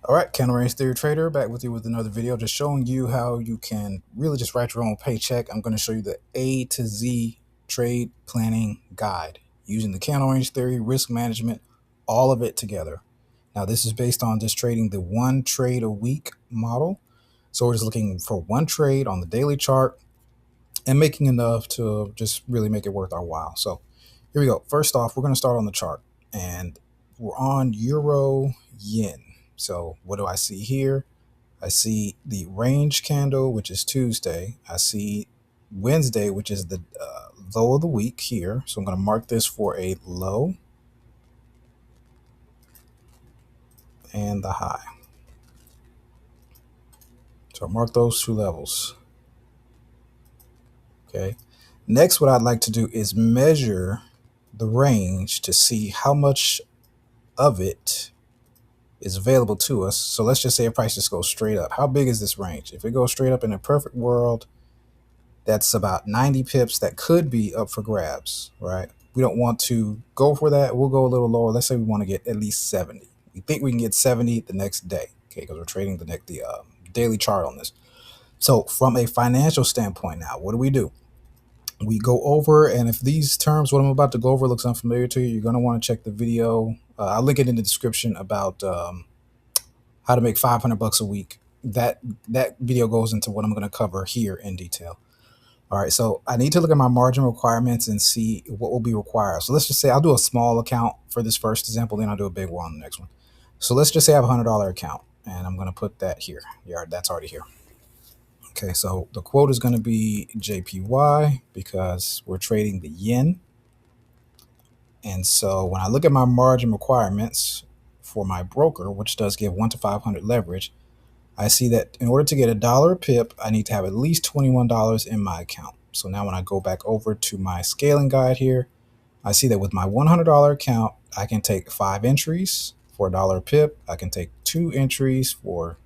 All right, Candle Range Theory Trader back with you with another video, just showing you how you can really just write your own paycheck. I'm going to show you the A to Z trade planning guide using the Candle Range Theory, risk management, all of it together. Now, this is based on just trading the one trade a week model. So we're just looking for one trade on the daily chart and making enough to just really make it worth our while. So here we go. First off, we're going to start on the chart, and we're on Euro Yen. So what do I see here? I see the range candle, which is Tuesday. I see Wednesday, which is the low of the week here. So I'm going to mark this for a low and the high. So I mark those two levels. Okay. Next, what I'd like to do is measure the range to see how much of it is available to us. So let's just say a price just goes straight up. How big is this range? If it goes straight up in a perfect world, that's about 90 pips that could be up for grabs, right? We don't want to go for that. We'll go a little lower. Let's say we want to get at least 70. We think we can get 70 the next day, okay, because we're trading the daily chart on this. So from a financial standpoint now, what do? We go over, and if these terms, what I'm about to go over, looks unfamiliar to you, you're going to want to check the video. I'll link it in the description about how to make 500 bucks a week. That video goes into what I'm going to cover here in detail. All right, so I need to look at my margin requirements and see what will be required. So let's just say I'll do a small account for this first example, then I'll do a big one on the next one. So let's just say I have a $100 account, and I'm going to put that here. Yeah, that's already here. Okay, so the quote is going to be JPY because we're trading the yen. And so when I look at my margin requirements for my broker, which does give 1 to 500 leverage, I see that in order to get $1 a pip, I need to have at least $21 in my account. So now when I go back over to my scaling guide here, I see that with my $100 account, I can take 5 entries for $1 a pip. I can take 2 entries for,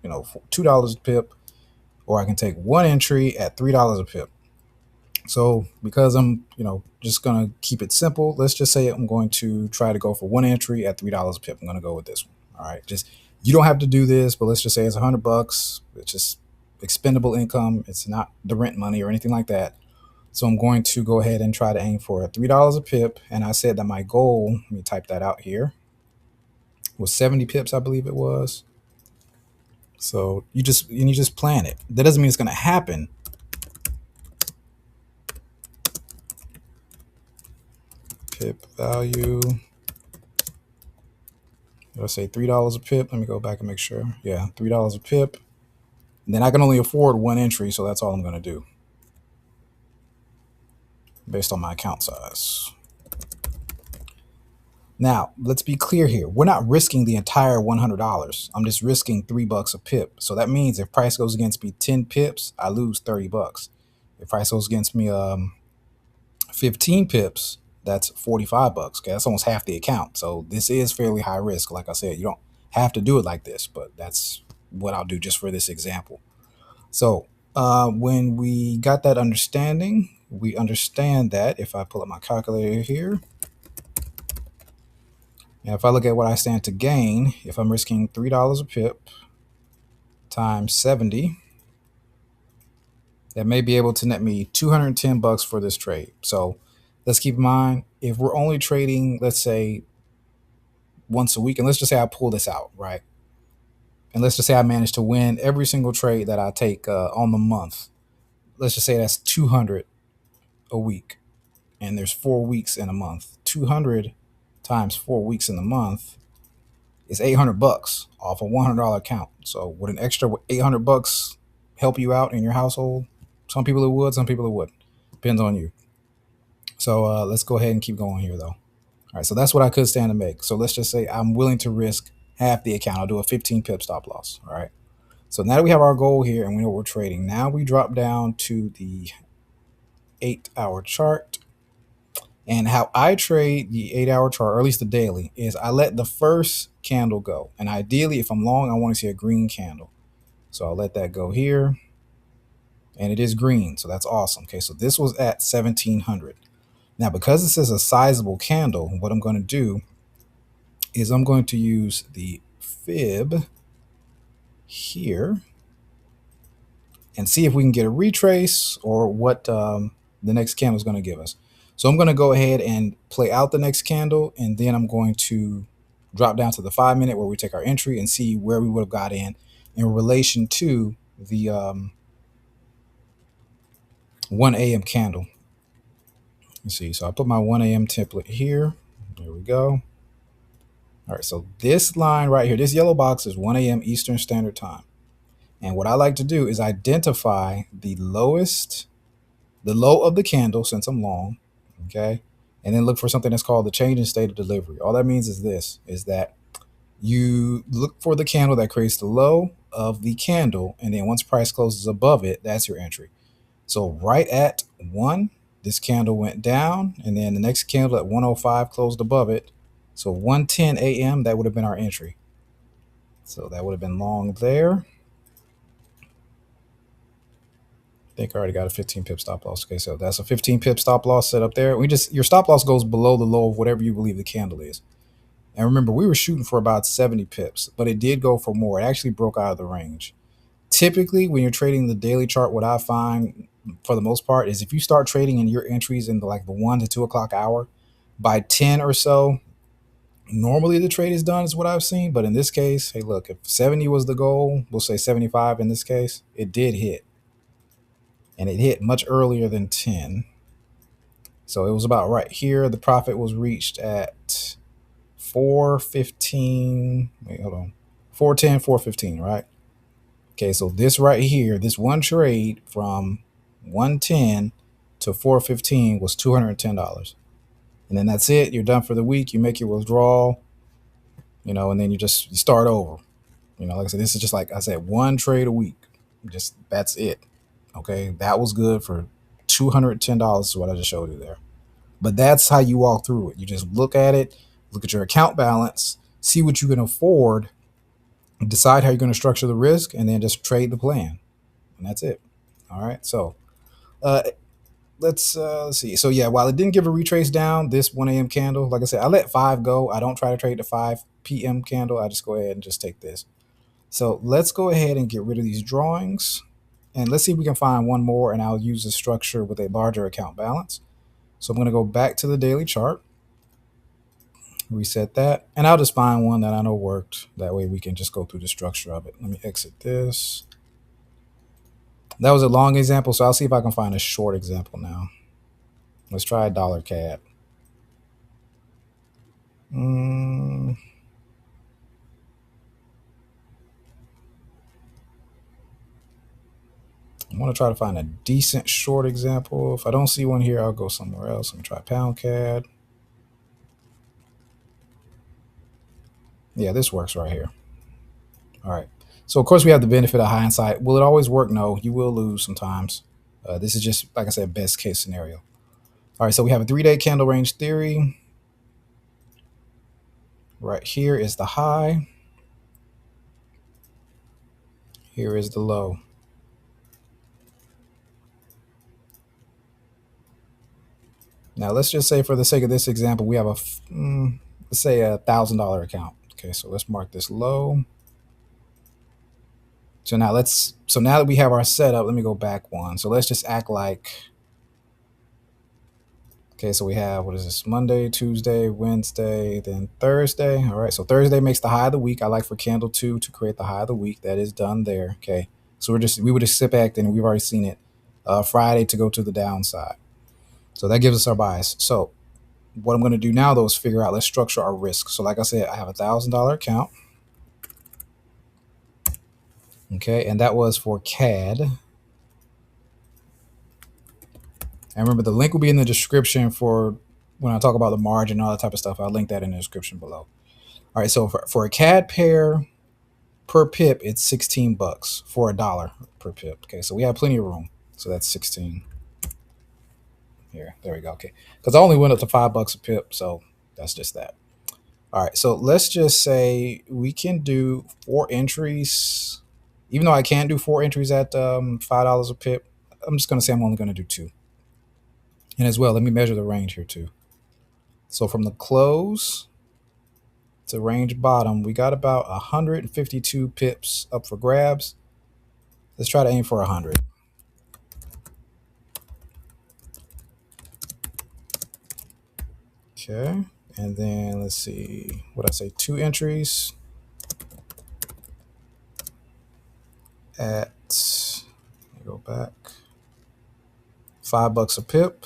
for $2 a pip, or I can take 1 entry at $3 a pip. So because I'm, just going to keep it simple, let's just say I'm going to try to go for 1 entry at $3 a pip. I'm going to go with this one. All right. You don't have to do this, but let's just say it's $100. It's just expendable income. It's not the rent money or anything like that. So I'm going to go ahead and try to aim for $3 a pip. And I said that my goal, let me type that out here, was 70 pips, I believe it was. So you just plan it. That doesn't mean it's going to happen. Pip value. Let's say $3 a pip. Let me go back and make sure. Yeah, $3 a pip. And then I can only afford 1 entry, so that's all I'm going to do based on my account size. Now, let's be clear here. We're not risking the entire $100. I'm just risking $3 a pip. So that means if price goes against me 10 pips, I lose 30 bucks. If price goes against me 15 pips, that's 45 bucks. Okay, that's almost half the account. So this is fairly high risk. Like I said, you don't have to do it like this, but that's what I'll do just for this example. So when we got that understanding, we understand that if I pull up my calculator here, and if I look at what I stand to gain, if I'm risking $3 a pip times 70, that may be able to net me 210 bucks for this trade. So let's keep in mind, if we're only trading, let's say once a week, and let's just say I pull this out, right? And let's just say I manage to win every single trade that I take on the month. Let's just say that's 200 a week, and there's 4 weeks in a month. 200 times 4 weeks in the month is 800 bucks off a $100 account. So would an extra 800 bucks help you out in your household? Some people it would, some people it wouldn't. Depends on you. So let's go ahead and keep going here, though. All right, so that's what I could stand to make. So let's just say I'm willing to risk half the account. I'll do a 15 pip stop loss. All right. So now that we have our goal here and we know what we're trading, now we drop down to the 8-hour chart. And how I trade the 8-hour chart, or at least the daily, is I let the first candle go. And ideally, if I'm long, I want to see a green candle. So I'll let that go here. And it is green, so that's awesome. Okay, so this was at 1700. Now, because this is a sizable candle, what I'm going to do is I'm going to use the fib here and see if we can get a retrace or what the next candle is going to give us. So I'm going to go ahead and play out the next candle, and then I'm going to drop down to the 5 minute where we take our entry and see where we would have got in relation to the 1 a.m. candle. Let's see. So I put my 1 a.m. template here. There we go. All right. So this line right here, this yellow box is 1 a.m. Eastern Standard Time. And what I like to do is identify the lowest, the low of the candle since I'm long, okay? And then look for something that's called the change in state of delivery. All that means is this, is that you look for the candle that creates the low of the candle, and then once price closes above it, that's your entry. So right at 1, this candle went down, and then the next candle at 105 closed above it. So 1:10 a.m., that would have been our entry. So that would have been long there. I think I already got a 15 pip stop loss. Okay, so that's a 15 pip stop loss set up there. Your stop loss goes below the low of whatever you believe the candle is. And remember, we were shooting for about 70 pips, but it did go for more. It actually broke out of the range. Typically, when you're trading the daily chart, what I find for the most part is if you start trading in your entries in the 1 to 2 o'clock hour, by 10 or so, normally the trade is done, is what I've seen. But in this case, hey, look, if 70 was the goal, we'll say 75 in this case, it did hit. And it hit much earlier than 10. So it was about right here. The profit was reached at 415. Wait, hold on. 410, 415, right? Okay, so this right here, this one trade from 110 to 415 was $210. And then that's it. You're done for the week. You make your withdrawal, and then you start over. Like I said, this is just like I said, one trade a week. Just that's it. Okay, that was good for $210 is what I just showed you there. But that's how you walk through it. You just look at it, look at your account balance, see what you can afford, decide how you're going to structure the risk, and then just trade the plan. And that's it. All right. So let's see. So yeah, while it didn't give a retrace down, this 1 a.m. candle, like I said, I let 5 go. I don't try to trade the 5 p.m. candle. I just go ahead and just take this. So let's go ahead and get rid of these drawings. And let's see if we can find one more, and I'll use the structure with a larger account balance. So I'm going to go back to the daily chart, reset that, and I'll just find one that I know worked. That way we can just go through the structure of it. Let me exit this. That was a long example, so I'll see if I can find a short example now. Let's try dollar CAD. I want to try to find a decent short example. If I don't see one here, I'll go somewhere else. Let me try pound CAD. Yeah, this works right here. All right. So, of course, we have the benefit of hindsight. Will it always work? No, you will lose sometimes. This is just, like I said, best case scenario. All right, so we have a 3-day candle range theory. Right here is the high. Here is the low. Now, let's just say for the sake of this example, we have let's say $1,000 account. Okay, so let's mark this low. So now that we have our setup, let me go back one. So let's just act like, okay, so we have, what is this, Monday, Tuesday, Wednesday, then Thursday. All right, so Thursday makes the high of the week. I like for candle 2 to create the high of the week. That is done there. Okay, so we would just sit back and we've already seen it. Friday to go to the downside. So that gives us our bias. So what I'm going to do now, though, is figure out, let's structure our risk. So like I said, I have a $1,000 account. Okay, and that was for CAD. And remember, the link will be in the description for when I talk about the margin and all that type of stuff. I'll link that in the description below. All right, so for a CAD pair per pip, it's $16 for $1 per pip. Okay, so we have plenty of room. So that's 16. Here, there we go. Okay, because I only went up to $5 a pip, so that's just that. All right, so let's just say we can do 4 entries. Even though I can't do 4 entries at $5 a pip, I'm just going to say I'm only going to do 2. And as well, let me measure the range here too. So from the close to range bottom. We got about 152 pips up for grabs. Let's try to aim for 100. Okay, and then let's see, what I say, 2 entries at, let me go back, $5 a pip.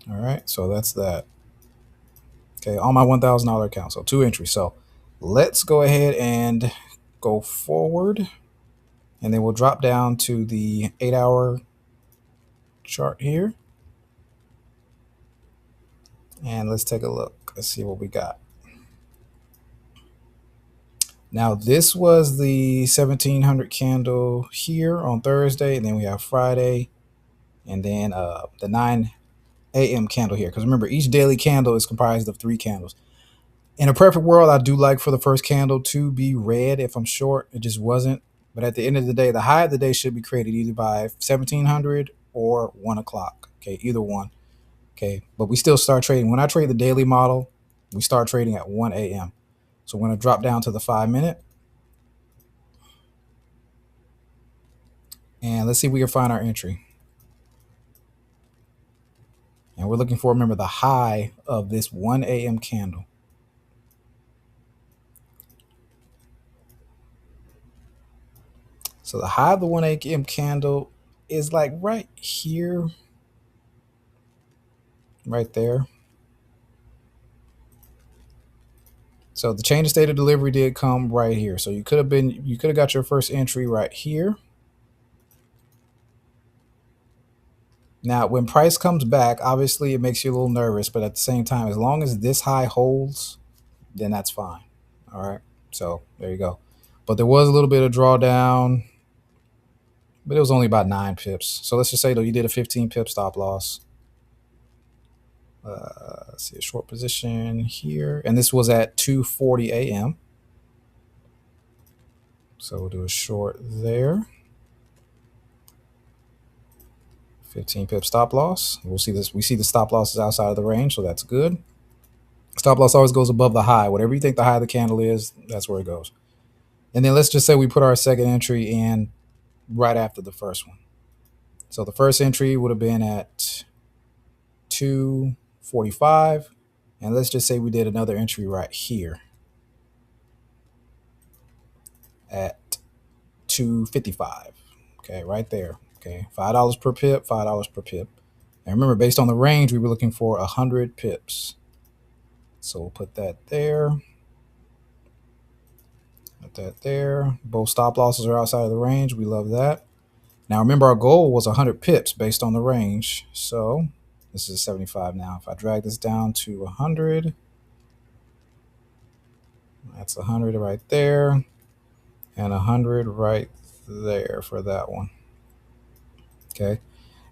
All right, so that's that. Okay, on my $1,000 account, so 2 entries. So let's go ahead and go forward, and then we'll drop down to the 8-hour chart here. And let's take a look. Let's see what we got. Now, this was the 1700 candle here on Thursday, and then we have Friday, and then the 9 a.m. candle here. Because remember, each daily candle is comprised of 3 candles. In a perfect world, I do like for the first candle to be red if I'm short. It just wasn't. But at the end of the day, the high of the day should be created either by 1700 or 1 o'clock. Okay, either one. Okay, but we still start trading. When I trade the daily model, we start trading at 1 a.m. So we're going to drop down to the 5-minute. And let's see if we can find our entry. And we're looking for, remember, the high of this 1 a.m. candle. So the high of the 1 a.m. candle is like right here, right there. So the change of state of delivery did come right here. So you could have got your first entry right here. Now, when price comes back, obviously it makes you a little nervous, but at the same time, as long as this high holds, then that's fine. All right. So there you go. But there was a little bit of drawdown, but it was only about 9 pips. So let's just say though you did a 15 pip stop loss. Let's see, a short position here, and this was at 2:40 a.m. So we'll do a short there. 15 pip stop loss. We'll see this. We see the stop loss is outside of the range, so that's good. Stop loss always goes above the high. Whatever you think the high of the candle is, that's where it goes. And then let's just say we put our second entry in right after the first one. So the first entry would have been at 2:45, and let's just say we did another entry right here at 2:55. Okay, right there. Okay, $5 per pip, $5 per pip. And remember, based on the range, we were looking for 100 pips. So we'll put that there. Put that there. Both stop losses are outside of the range. We love that. Now remember, our goal was 100 pips based on the range. So this is 75 now. If I drag this down to 100, that's 100 right there, and 100 right there for that one. Okay.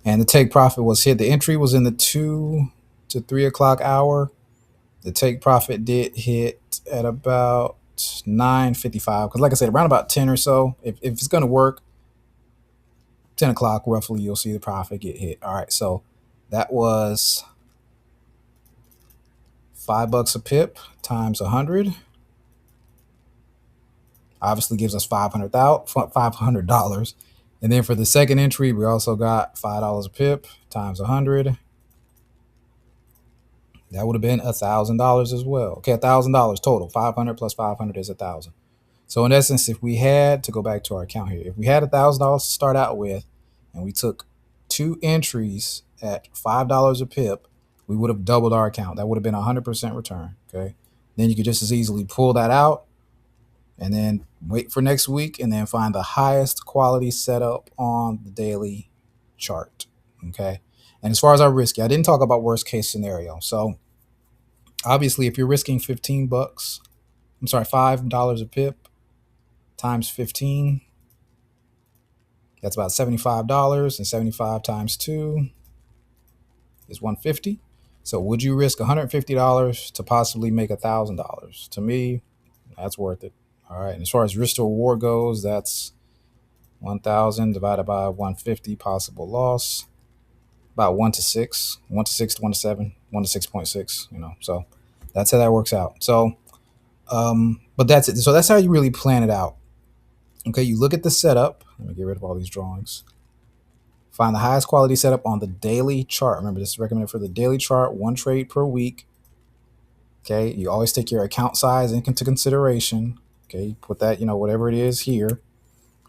And the take profit was hit. The entry was in the 2 to 3 o'clock hour. The take profit did hit at about 9:55. Because like I said, around about 10 or so, if it's going to work, 10 o'clock roughly, you'll see the profit get hit. All right. So that was $5 a pip times 100. Obviously gives us $500. And then for the second entry, we also got $5 a pip times 100. That would have been $1,000 as well. Okay, $1,000 total. 500 plus 500 is 1,000. So in essence, if we had to go back to our account here, if we had $1,000 to start out with, and we took 2 entries at $5 a pip, we would have doubled our account. That would have been 100% return. Okay, then you could just as easily pull that out, and then wait for next week, and then find the highest quality setup on the daily chart. Okay. And as far as our risk, I didn't talk about worst case scenario. So obviously, if you're risking $5 a pip times 15, that's about $75, and 75 times 2 is 150. So would you risk $150 to possibly make $1,000? To me, that's worth it. All right. And as far as risk to reward goes, that's 1,000 divided by 150 possible loss. About 1 to 6, 1 to 6 to 1 to 7, 1 to 6.6. So that's how that works out. So, but that's it. So that's how you really plan it out. Okay. You look at the setup. Let me get rid of all these drawings. Find the highest quality setup on the daily chart. Remember, this is recommended for the daily chart, 1 trade per week. Okay. You always take your account size into consideration. Okay. Put that, whatever it is here.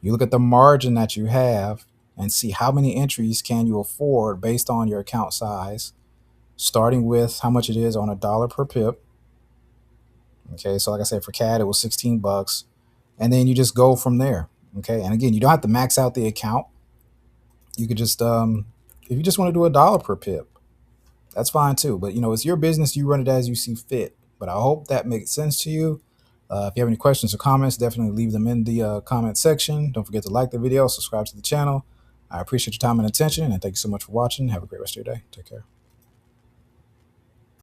You look at the margin that you have and see how many entries can you afford based on your account size, starting with how much it is on $1 per pip. Okay. So like I said, for CAD, it was 16 bucks. And then you just go from there. Okay. And again, you don't have to max out the account. You could just, if you just want to do $1 per pip, that's fine too. But it's your business. You run it as you see fit. But I hope that makes sense to you. If you have any questions or comments, definitely leave them in the comment section. Don't forget to like the video, subscribe to the channel. I appreciate your time and attention, and thank you so much for watching. Have a great rest of your day. Take care.